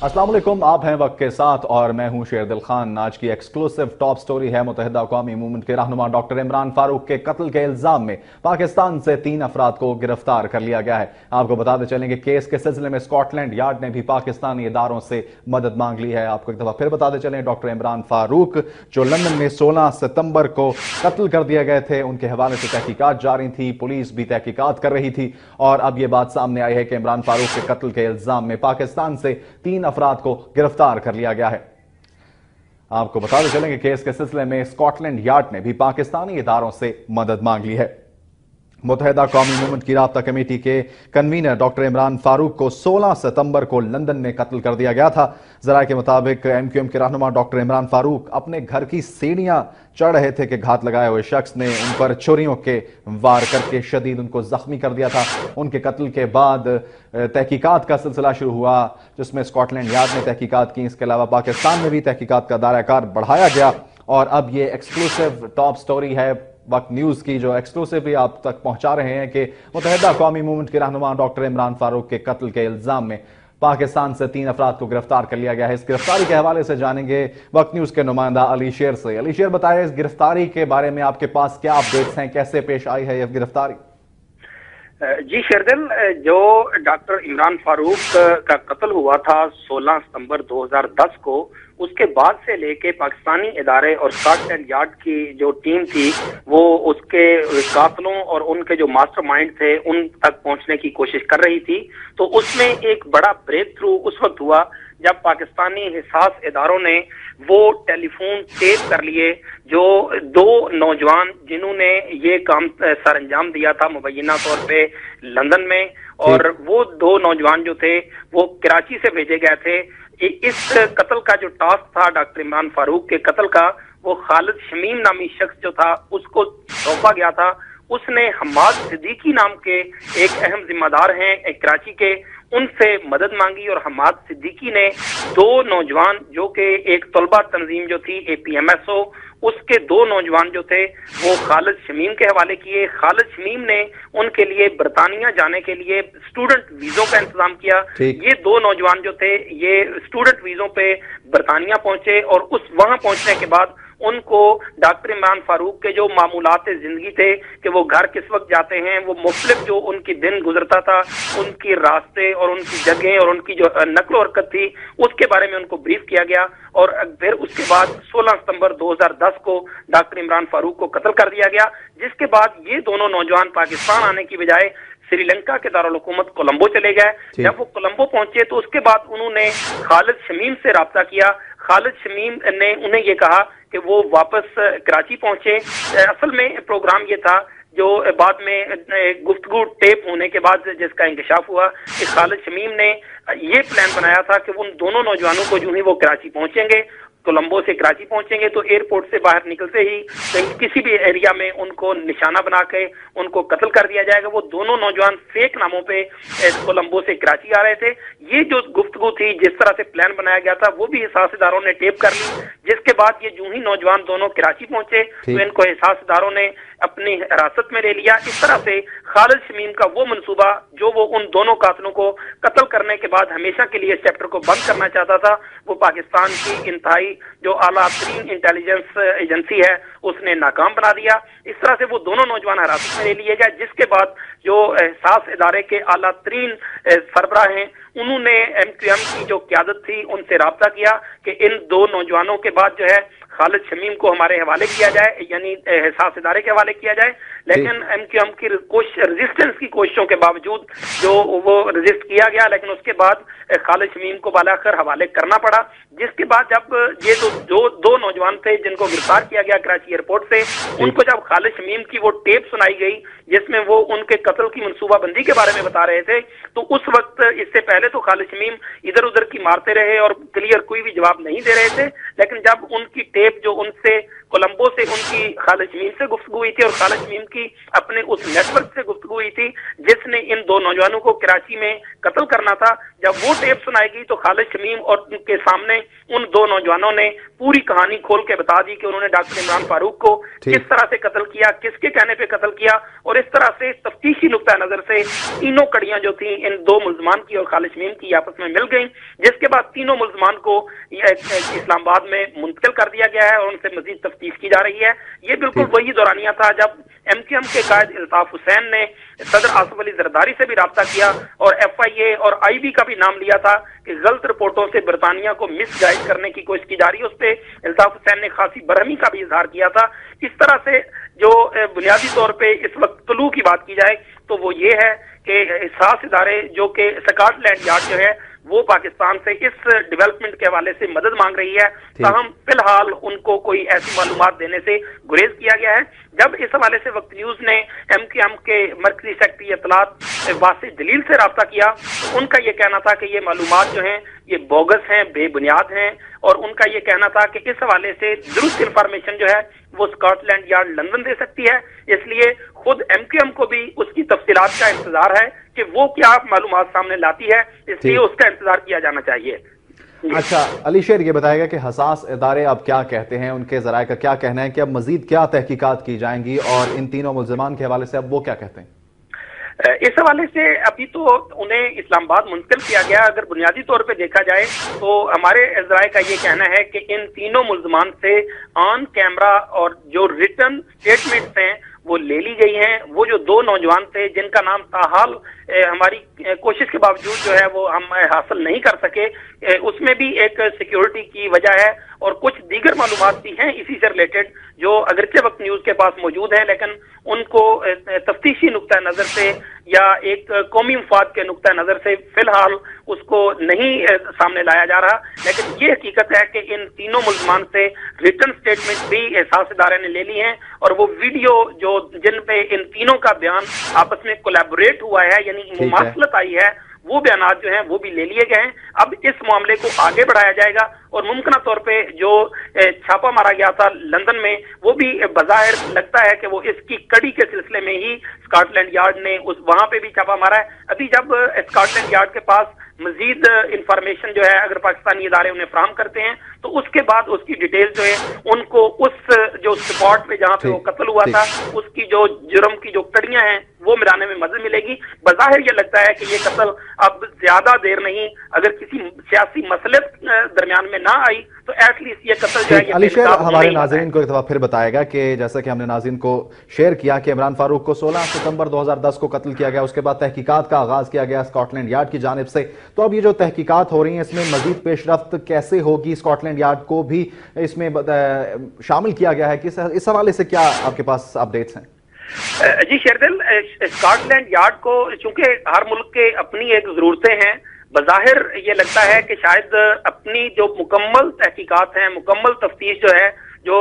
अस्सलाम वालेकुम, आप हैं वक्त के साथ और मैं हूं शेर दिल खान। आज की एक्सक्लूसिव टॉप स्टोरी है मुत्तहिदा अक़वामी मूवमेंट के रहनुमा डॉक्टर इमरान फारूक के कत्ल के इल्जाम में पाकिस्तान से 3 अफराद को गिरफ्तार कर लिया गया है। आपको बताते चलेंगे केस के सिलसिले में स्कॉटलैंड यार्ड ने भी पाकिस्तानी इदारों से मदद मांग ली है। आपको एक दफा फिर बताते चलें, डॉक्टर इमरान फारूक जो लंदन में 16 सितंबर को कत्ल कर दिए गए थे, उनके हवाले से तहकीकात जारी थी, पुलिस भी तहकीकात कर रही थी और अब यह बात सामने आई है कि इमरान फारूक के कत्ल के इल्जाम में पाकिस्तान से 3 अफराद को गिरफ्तार कर लिया गया है। आपको बताते चलेंगे केस के सिलसिले में स्कॉटलैंड यार्ड ने भी पाकिस्तानी इदारों से मदद मांग ली है। मुत्तहिदा अक़वामी मूवमेंट की राब्ता कमेटी के कन्वीनर डॉक्टर इमरान फारूक को 16 सितंबर को लंदन में कत्ल कर दिया गया था। जराये के मुताबिक MQM के रहनुमा डॉक्टर इमरान फारूक अपने घर की सीढ़ियां चढ़ रहे थे कि घात लगाए हुए शख्स ने उन पर छुरियों के वार करके शदीद उनको जख्मी कर दिया था। उनके कत्ल के बाद तहकीकात का सिलसिला शुरू हुआ, जिसमें स्कॉटलैंड यार्ड ने तहकीकात की। इसके अलावा पाकिस्तान में भी तहकीकात का दायरा-कार बढ़ाया गया और अब ये एक्सक्लूसिव टॉप स्टोरी है वक्त न्यूज की, जो एक्सक्लूसिवली आप तक पहुंचा रहे हैं कि मुत्तहिदा अक़वामी मूवमेंट के रहनुमा डॉक्टर इमरान फारूक के कत्ल के इल्जाम में पाकिस्तान से 3 अफराद को गिरफ्तार कर लिया गया है। इस गिरफ्तारी के हवाले से जानेंगे वक्त न्यूज के नुमाइंदा अली शेर से। अली शेर, बताएं इस गिरफ्तारी के बारे में आपके पास क्या अपडेट्स हैं, कैसे पेश आई है यह गिरफ्तारी? जी शेरदिल, जो डॉक्टर इमरान फारूक का कत्ल हुआ था 16 सितंबर 2010 को, उसके बाद से लेके पाकिस्तानी इदारे और स्कॉटलैंड यार्ड की जो टीम थी वो उसके कातलों और उनके जो मास्टरमाइंड थे उन तक पहुंचने की कोशिश कर रही थी। तो उसमें एक बड़ा ब्रेक थ्रू उस वक्त हुआ जब पाकिस्तानी हिसास इदारों ने वो टेलीफोन टेप कर लिए जो 2 नौजवान जिन्होंने ये काम सर अंजाम दिया था मुबैना तौर पे लंदन में, और वो 2 नौजवान जो थे वो कराची से भेजे गए थे। इस कत्ल का जो टास्क था डॉक्टर इमरान फारूक के कत्ल का, वो खालिद शमीम नामी शख्स जो था उसको सौंपा गया था। उसने हम्माद सिद्दीकी नाम के एक अहम जिम्मेदार हैं कराची के, उनसे मदद मांगी और हम्माद सिद्दीकी ने 2 नौजवान जो कि एक तलबा तंजीम जो थी APMSO, उसके 2 नौजवान जो थे वो खालिद शमीम के हवाले किए। खालिद शमीम ने उनके लिए बरतानिया जाने के लिए स्टूडेंट वीजों का इंतजाम किया। ये 2 नौजवान जो थे ये स्टूडेंट वीजों पे बरतानिया पहुंचे और वहां पहुंचने के बाद उनको डॉक्टर इमरान फारूक के जो मामूलात जिंदगी थे कि वो घर किस वक्त जाते हैं, वो मुख्तलिफ जो उनकी दिन गुजरता था, उनकी रास्ते और उनकी जगह और उनकी जो नक्ल हरकत थी, उसके बारे में उनको ब्रीफ किया गया। और फिर उसके बाद 16 सितंबर 2010 को डॉक्टर इमरान फारूक को कत्ल कर दिया गया, जिसके बाद ये दोनों नौजवान पाकिस्तान आने की बजाय श्रीलंका के दारुल हुकूमत कोलंबो चले गए। जब वो कोलंबो पहुंचे तो उसके बाद उन्होंने खालिद शमीम से राब्ता किया। खालिद शमीम ने उन्हें ये कहा कि वो वापस कराची पहुंचे। असल में प्रोग्राम ये था जो बाद में गुफ्तगू टेप होने के बाद जिसका इंकशाफ हुआ कि खालिद शमीम ने ये प्लान बनाया था कि उन दोनों नौजवानों को जो ही वो कराची पहुंचेंगे, कोलंबो से कराची पहुंचेंगे तो एयरपोर्ट से बाहर निकलते ही कहीं किसी भी एरिया में उनको निशाना बना के उनको कत्ल कर दिया जाएगा। वो दोनों नौजवान फेक नामों पे कोलंबो से कराची आ रहे थे। ये जो गुफ्तगू थी, जिस तरह से प्लान बनाया गया था, वो भी हिसासदारों ने टेप कर ली। जिसके बाद ये जो ही नौजवान दोनों कराची पहुंचे तो इनको हिसासदारों ने अपनी हिरासत में ले लिया। इस तरह से खालिद शमीम का वो मंसूबा जो वो उन दोनों कातलों को कत्ल करने के बाद हमेशा के लिए इस चैप्टर को बंद करना चाहता था, वो पाकिस्तान की इंतहाई जो आला तरीन इंटेलिजेंस एजेंसी है उसने नाकाम बना दिया। इस तरह से वो दोनों नौजवान हिरासत में ले लिए गए, जिसके बाद जो एहसास इदारे के आला तरीन सरबराह हैं उन्होंने MQM की जो क़यादत थी उनसे राब्ता किया कि इन 2 नौजवानों के बाद जो है खालिद शमीम को हमारे हवाले किया जाए, यानी एहसास इदारे के हवाले किया जाए। लेकिन MQM की रेजिस्टेंस की कोशिशों के बावजूद जो वो रजिस्ट किया गया, लेकिन उसके बाद खालिद शमीम को बालाखिर हवाले करना पड़ा। जिसके बाद जब ये जो 2 नौजवान थे जिनको गिरफ्तार किया गया कराची एयरपोर्ट से, उनको जब खालिद शमीम की वो टेप सुनाई गई जिसमें वो उनके कत्ल की मनसूबाबंदी के बारे में बता रहे थे, तो उस वक्त इससे पहले तो खालिद शमीम इधर उधर की मारते रहे और क्लियर कोई भी जवाब नहीं दे रहे थे। लेकिन जब उनकी टेप जो उनसे कोलंबो से उनकी खालिद शमीम से गुफ्तगू हुई थी और खालिद शमीम की अपने उस नेटवर्क से गुफ्तगू हुई थी जिसने इन 2 नौजवानों को कराची में कत्ल करना था, जब वो टेप सुनाई गई तो खालिद शमीम और उनके सामने उन 2 नौजवानों ने पूरी कहानी खोल के बता दी कि उन्होंने डॉक्टर इमरान फारूक को किस तरह से कत्ल किया, किसके कहने पे कत्ल किया। और इस तरह से तफ्तीशी नुक्ता नजर से तीनों कड़ियां जो थी इन 2 मुल्जमान की और खालिद शमीम की आपस में मिल गई, जिसके बाद तीनों मुल्जमान को इस्लामाबाद में मुंतकिल कर दिया गया है और उनसे मजीद तफ्तीश की जा रही है। ये बिल्कुल वही दौरानिया था जब MQM के कायद इल्ताफ हुसैन ने सदर आसिफ अली जरदारी से भी राब्ता किया और FIA और IB का भी नाम लिया था कि गलत रिपोर्टों से बरतानिया को मिसगाइड करने की कोशिश की जा रही है। उस पर इल्ताफ हुसैन ने खासी बरहमी का भी इजहार किया था। इस तरह से जो बुनियादी तौर पे इस वक्त तलू की बात की जाए तो वो ये है कि एहसास इदारे जो कि स्कॉटलैंड यार्ड जो है वो पाकिस्तान से इस डेवलपमेंट के हवाले से मदद मांग रही है, ताहम फिलहाल उनको कोई ऐसी मालूमात देने से गुरेज किया गया है। जब इस हवाले से वक्त न्यूज ने MQM के मरकजी सेक्रेटरी इत्तलात वासिफ जलील से राब्ता किया तो उनका ये कहना था कि ये मालूमात जो हैं ये बोगस हैं, बेबुनियाद हैं, और उनका ये कहना था कि इस हवाले से दुरुस्त इंफॉर्मेशन जो है वो स्कॉटलैंड यार्ड लंदन दे सकती है। इसलिए खुद MQM को भी उसकी तफसीलात का इंतजार है कि वो क्या मालूमात सामने लाती है, इसलिए उसका इंतजार किया जाना चाहिए। अच्छा अली शेर, ये बताएगा कि हसास इदारे अब क्या कहते हैं, उनके ज़राए का क्या कहना है कि अब मजीद क्या तहकीकात की जाएंगी, और इन तीनों मुल्ज़िमान के हवाले से अब वो क्या कहते हैं? इस हवाले से अभी तो उन्हें इस्लामाबाद मुंतकिल किया गया। अगर बुनियादी तौर पे देखा जाए तो हमारे ज़राए का ये कहना है कि इन तीनों मुल्ज़िमान से ऑन कैमरा और जो रिटर्न स्टेटमेंट्स हैं वो ले ली गई हैं। वो जो दो नौजवान थे जिनका नाम ताहाल हमारी कोशिश के बावजूद जो है वो हम हासिल नहीं कर सके, उसमें भी एक सिक्योरिटी की वजह है और कुछ दीगर मालूमात भी हैं इसी से रिलेटेड जो अगरचे वक्त न्यूज के पास मौजूद है, लेकिन उनको तफ्तीशी नुक्ता नजर से या एक कौमी मफाद के नुक्ता नजर से फिलहाल उसको नहीं सामने लाया जा रहा। लेकिन ये हकीकत है कि इन तीनों मुल्ज़मान से रिटर्न स्टेटमेंट भी एहसास इदारे ने ले ली हैं और वो वीडियो जो जिन पे इन तीनों का बयान आपस में कोलैबोरेट हुआ है यानी मुमासलत आई है, वो बयानात जो हैं वो भी ले लिए गए हैं। अब इस मामले को आगे बढ़ाया जाएगा और मुमकिन तौर पे जो छापा मारा गया था लंदन में वो भी बज़ाहिर लगता है कि वो इसकी कड़ी के सिलसिले में ही स्कॉटलैंड यार्ड ने वहां पे भी छापा मारा है। अभी जब स्कॉटलैंड यार्ड के पास मजीद इंफॉर्मेशन जो है अगर पाकिस्तानी इदारे उन्हें फराहम करते हैं तो उसके बाद उसकी डिटेल जो है उनको उस जो स्पॉट पे जहां पे वो कत्ल हुआ था उसकी जो जुर्म की जो कड़ियां हैं वो मिलाने में मदद मिलेगी। बज़ाहिर ये लगता है कि ये कत्ल अब ज्यादा देर नहीं, अगर किसी सियासी मसले दरमियान में ना आई तो एटलीस्ट ये कत्ल जो है अली शेर हमारे नाज़रीन को एक दफा फिर बताएगा कि जैसा कि हमने नाज़रीन को शेयर किया कि इमरान फारूक को 16 सितंबर 2010 को कत्ल किया गया, उसके बाद तहकीकात का आगाज किया गया स्कॉटलैंड यार्ड की जानिब से। तो अब ये जो तहकीकात हो रही हैं इसमें मजीद पेशरफ्त कैसे होगी, स्कॉटलैंड यार्ड को भी इसमें शामिल किया गया है कि इस हवाले से क्या आपके पास अपडेट्स हैं? जी शेरदिल, स्कॉटलैंड यार्ड को चूंकि हर मुल्क के अपनी एक जरूरतें हैं, बज़ाहिर ये लगता है कि शायद अपनी जो मुकम्मल तहकीकात हैं, मुकम्मल तफ्तीश जो है जो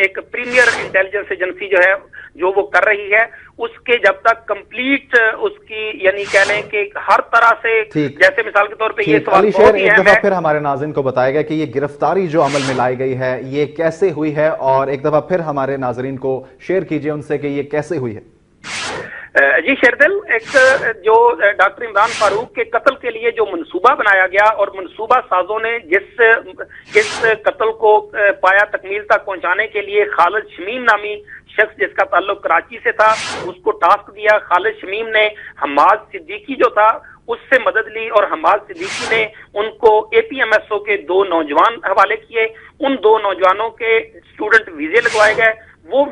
एक प्रीमियर इंटेलिजेंस एजेंसी जो है जो वो कर रही है उसके जब तक कंप्लीट उसकी यानी कह लें कि हर तरह से जैसे मिसाल के तौर पे ये सवाल शेर एक दफा फिर हमारे नाज़रीन को बताएगा कि ये गिरफ्तारी जो अमल में लाई गई है ये कैसे हुई है, और एक दफा फिर हमारे नाज़रीन को शेयर कीजिए उनसे कि ये कैसे हुई है। जी शेरदिल, एक जो डॉक्टर इमरान फारूक के कत्ल के लिए जो मंसूबा बनाया गया और मंसूबा साजों ने इस कत्ल को पाया तकमील तक पहुंचाने के लिए खालिद शमीम नामी शख्स जिसका ताल्लुक कराची से था उसको टास्क दिया। खालिद शमीम ने हमाद सिद्दीकी जो था उससे मदद ली और हमाद सिद्दीकी ने उनको APMSO के दो नौजवान हवाले किए। उन दो नौजवानों के स्टूडेंट वीजे लगवाए गए, वो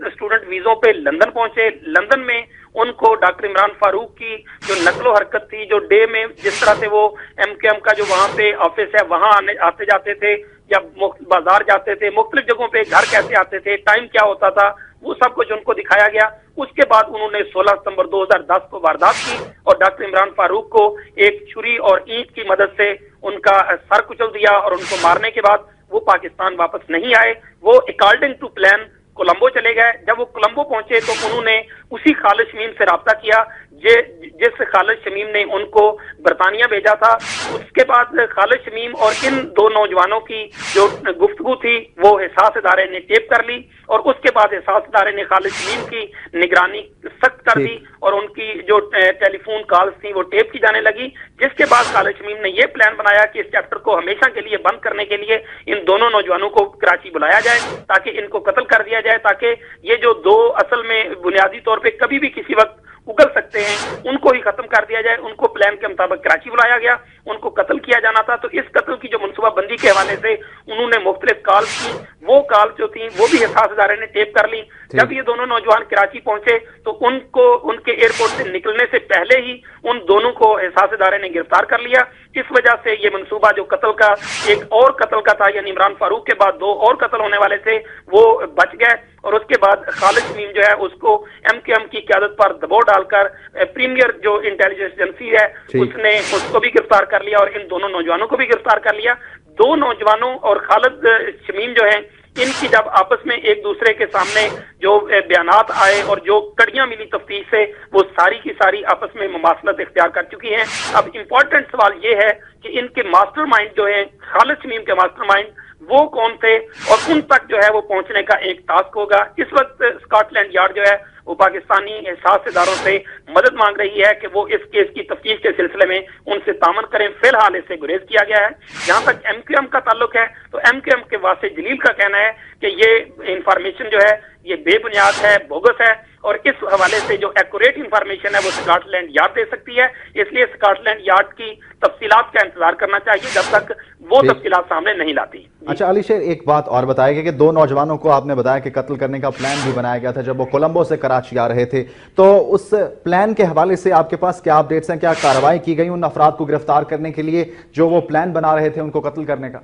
स्टूडेंट वीजों पे लंदन पहुंचे। लंदन में उनको डॉक्टर इमरान फारूक की जो नकलो हरकत थी, जो डे में जिस तरह से वो MQM का जो वहां पे ऑफिस है वहां आते जाते थे या बाजार जाते थे, मुख्तलिफ जगहों पे घर कैसे आते थे, टाइम क्या होता था, वो सब कुछ उनको दिखाया गया। उसके बाद उन्होंने 16 सितंबर 2010 को वारदात की और डॉक्टर इमरान फारूक को एक छुरी और ईंट की मदद से उनका सर कुचल दिया और उनको मारने के बाद वो पाकिस्तान वापस नहीं आए। वो अकॉर्डिंग टू प्लान कोलंबो चले गए। जब वो कोलंबो पहुंचे तो उन्होंने उसी खालिद शमीम से राब्ता किया जिस खालिद शमीम ने उनको बरतानिया भेजा था। उसके बाद खालिद शमीम और इन दो नौजवानों की जो गुफ्तगू थी वो एहसास इदारे ने टेप कर ली और उसके बाद एहसास इदारे ने खालिद शमीम की निगरानी सख्त कर दी और उनकी जो टेलीफोन कॉल्स थी वो टेप की जाने लगी। जिसके बाद खालिद शमीम ने यह प्लान बनाया कि इस चैप्टर को हमेशा के लिए बंद करने के लिए इन दोनों नौजवानों को कराची बुलाया जाए ताकि इनको कत्ल कर दिया जाए, ताकि ये जो दो असल में बुनियादी तौर पे कभी भी किसी वक्त उगल सकते हैं उनको ही खत्म कर दिया जाए। उनको प्लान के मुताबिक कराची बुलाया गया, उनको कत्ल किया जाना था। तो इस कत्ल की जो मनसूबाबंदी के हवाले से उन्होंने मुख्तलिफ कॉल की, वो कॉल जो थी वो भी हिसास इदारे ने टेप कर ली। जब ये दोनों नौजवान कराची पहुंचे तो उनको उनके एयरपोर्ट से निकलने से पहले ही उन दोनों को हिसास इदारे ने गिरफ्तार कर लिया। इस वजह से ये मंसूबा जो कत्ल का, एक और कत्ल का था, यानी इमरान फारूक के बाद 2 और कत्ल होने वाले थे, वो बच गए। और उसके बाद खालिद शमीम जो है उसको MKM की क़यादत पर दबाव डालकर प्रीमियर जो इंटेलिजेंस एजेंसी है उसने उसको भी गिरफ्तार कर लिया और इन दोनों नौजवानों को भी गिरफ्तार कर लिया। 2 नौजवानों और खालिद शमीम जो है इनकी जब आपस में एक दूसरे के सामने जो बयानात आए और जो कड़ियां मिली तफ्तीश से, वो सारी की सारी आपस में मुमासलत इख्तियार कर चुकी हैं। अब इम्पोर्टेंट सवाल ये है कि इनके मास्टरमाइंड जो है, खालिद शमीम के मास्टरमाइंड वो कौन थे और उन तक जो है वो पहुंचने का एक टास्क होगा। इस वक्त स्कॉटलैंड यार्ड जो है वो पाकिस्तानी एहसास इदारों से मदद मांग रही है कि वो इस केस की तफ्तीश के सिलसिले में उनसे तामन करें। फिलहाल इसे गुरेज किया गया है। जहां तक MKM का ताल्लुक है तो MKM के वासे जलील का कहना है कि ये इंफॉर्मेशन जो है ये बेबुनियाद है, बोगस है और इस हवाले से जो एक्यूरेट इंफॉर्मेशन है वो स्कॉटलैंड यार्ड दे सकती है। इसलिए स्कॉटलैंड यार्ड की तफसीलात का इंतजार करना चाहिए जब तक वो तफसीलात सामने नहीं लाती। अच्छा अली शेर, एक बात और बताएगा कि 2 नौजवानों को आपने बताया कि कत्ल करने का प्लान भी बनाया गया था जब वो कोलंबो से कराची आ रहे थे, तो उस प्लान के हवाले से आपके पास क्या अपडेट्स हैं? क्या कार्रवाई की गई उन अफराद को गिरफ्तार करने के लिए जो वो प्लान बना रहे थे उनको कत्ल करने का?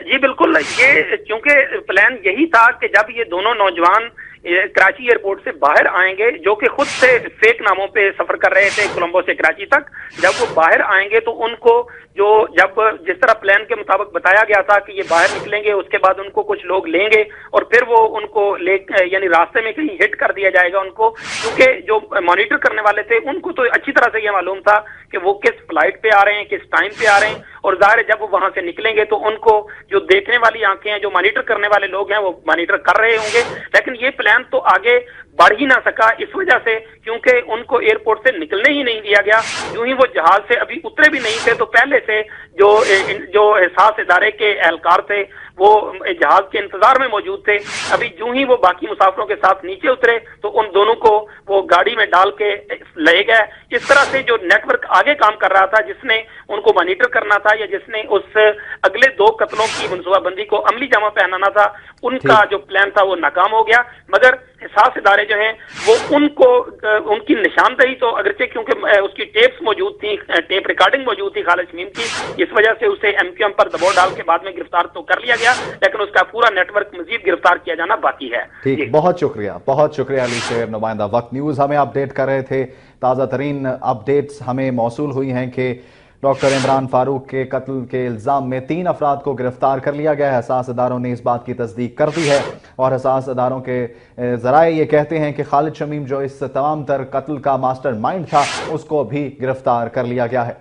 जी बिल्कुल, ये क्योंकि प्लान यही था कि जब ये दोनों नौजवान कराची एयरपोर्ट से बाहर आएंगे, जो कि खुद से फेक नामों पे सफर कर रहे थे कोलंबो से कराची तक, जब वो बाहर आएंगे तो उनको जो जब जिस तरह प्लान के मुताबिक बताया गया था कि ये बाहर निकलेंगे, उसके बाद उनको कुछ लोग लेंगे और फिर वो उनको ले यानी रास्ते में कहीं हिट कर दिया जाएगा उनको, क्योंकि जो मॉनिटर करने वाले थे उनको तो अच्छी तरह से ये मालूम था कि वो किस फ्लाइट पे आ रहे हैं, किस टाइम पे आ रहे हैं। और जाहिर है जब वो वहां से निकलेंगे तो उनको जो देखने वाली आंखें हैं, जो मॉनिटर करने वाले लोग हैं, वो मॉनिटर कर रहे होंगे। लेकिन ये प्लान तो आगे बढ़ ही ना सका इस वजह से क्योंकि उनको एयरपोर्ट से निकलने ही नहीं दिया गया। यूं ही वो जहाज से अभी उतरे भी नहीं थे तो पहले से जो एहसास इदारे के एहलकार थे वो जहाज के इंतजार में मौजूद थे। अभी यूं ही वो बाकी मुसाफिरों के साथ नीचे उतरे तो उन दोनों को वो गाड़ी में डाल के ले गए। इस तरह से जो नेटवर्क आगे काम कर रहा था, जिसने उनको मॉनिटर करना था या जिसने उस अगले 2 कत्लों की मनसूबाबंदी को अमली जामा पहनाना था, उनका जो प्लान था वो नाकाम हो गया। मगर एहसास इदारे जो हैं वो उनको उनकी निशानदही तो अगरचे क्योंकि उसकी टेप्स मौजूद थी, टेप रिकॉर्डिंग मौजूद थी खालिद शमीम की, इस वजह से उसे MKM पर दबाव डाल के बाद में गिरफ्तार तो कर लिया गया, लेकिन उसका पूरा नेटवर्क मजीद गिरफ्तार किया जाना बाकी है। ठीक, बहुत शुक्रिया अली शेर, नुमाइंदा वक्त न्यूज हमें अपडेट कर रहे थे। ताज़ा तरीन अपडेट्स हमें मौसूल हुई हैं कि डॉक्टर इमरान फारूक के कत्ल के इल्ज़ाम में 3 अफराद को गिरफ्तार कर लिया गया है। एहसास इदारों ने इस बात की तस्दीक कर दी है और एहसास इदारों के ज़राए ये कहते हैं कि खालिद शमीम जो इस तमाम तर कत्ल का मास्टर माइंड था उसको भी गिरफ्तार कर लिया गया है।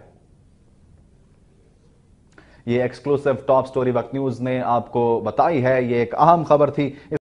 ये एक्सक्लूसिव टॉप स्टोरी वक्त न्यूज़ ने आपको बताई है, ये एक अहम खबर थी।